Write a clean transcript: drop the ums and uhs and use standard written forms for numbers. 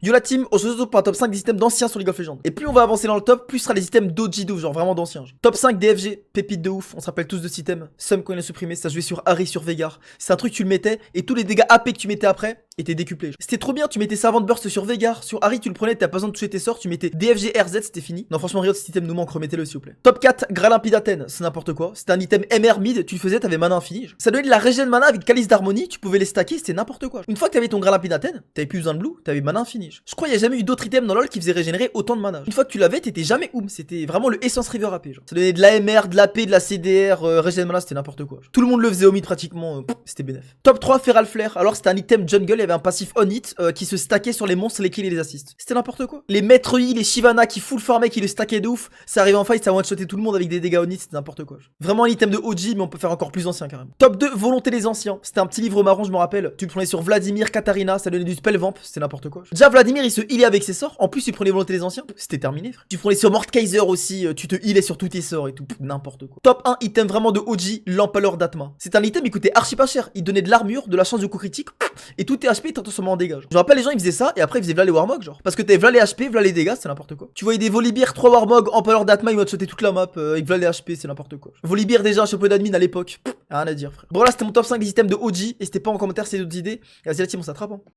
Yo la team, on se retrouve pour un top 5 des items d'anciens sur League of Legends. Et plus on va avancer dans le top, plus ce sera les items d'OG de ouf, genre vraiment d'anciens. Top 5 DFG, pépite de ouf, on se rappelle tous de cet item. Sum quand il a supprimé, ça jouait sur Harry, sur Veigar. C'est un truc tu le mettais, et tous les dégâts AP que tu mettais après étaient décuplés. C'était trop bien, tu mettais Servant Burst sur Veigar, sur Harry tu le prenais, t'as pas besoin de toucher tes sorts, tu mettais DFG RZ, c'était fini. Non franchement Riot, cet item nous manque, remettez-le s'il vous plaît. Top 4, Graal Limpide Athènes, c'est n'importe quoi. C'était un item MR mid, tu le faisais, t'avais mana infini. Ça donnait de la régène mana avec Calice d'Harmonie, tu pouvais les stacker, c'était n'importe quoi. Une fois que t'avais ton Graal Limpide Athènes, t'avais plus besoin de blue, t'avais mana infini. Je crois qu'il y a jamais eu d'autres items dans LoL qui faisaient régénérer autant de mana. Une fois que tu l'avais, t'étais jamais c'était vraiment le Essence River AP genre. Ça donnait de l'AMR, de l'AP, de la CDR, régène mana, c'était n'importe quoi. Tout le monde le faisait au mid pratiquement, c'était bénef. Top 3, Feral Flare. Alors c'était un item jungle, il y avait un passif on hit qui se stackait sur les monstres, les kills et les assists. C'était n'importe quoi. Les maîtres I, les Shyvana qui full farmaient, qui le stackaient de ouf, ça arrivait en fight, ça one-shotait tout le monde avec des dégâts on hit, c'était n'importe quoi. Vraiment un item de OG, mais on peut faire encore plus ancien carrément. Top 2, Volonté des Anciens. C'était un petit livre marron, je me rappelle. Tu le prenais sur Vladimir, Katarina, ça donnait du spell vamp, c'était n'importe quoi. Déjà Vladimir il se healait avec ses sorts, en plus il prenait Volonté des Anciens, c'était terminé frère. Tu prenais sur Mordekaiser aussi, tu te healais sur tous tes sorts et tout, n'importe quoi. Top 1, item vraiment de OG, l'Empaleur d'Atma. C'est un item, il coûtait archi pas cher, il donnait de l'armure, de la chance de coup critique, et tout tes HP il transformait en dégâts. Je me rappelle les gens ils faisaient ça, et après ils faisaient v'là les Warmog genre. Parce que t'avais v'là les HP, v'là les dégâts, c'est n'importe quoi. Tu voyais des Volibear, 3 Warmog, Empaleur d'Atma, ils vont te sauter toute la map, avec v'là les HP, c'est n'importe quoi. Volibear déjà, un chapeau d'admin à l'époque, rien à dire frère. Bon là c'était mon top 5 des items de OG, et c'était pas en commentaire ces autres idées, et vas-y la team on s'attrape hein.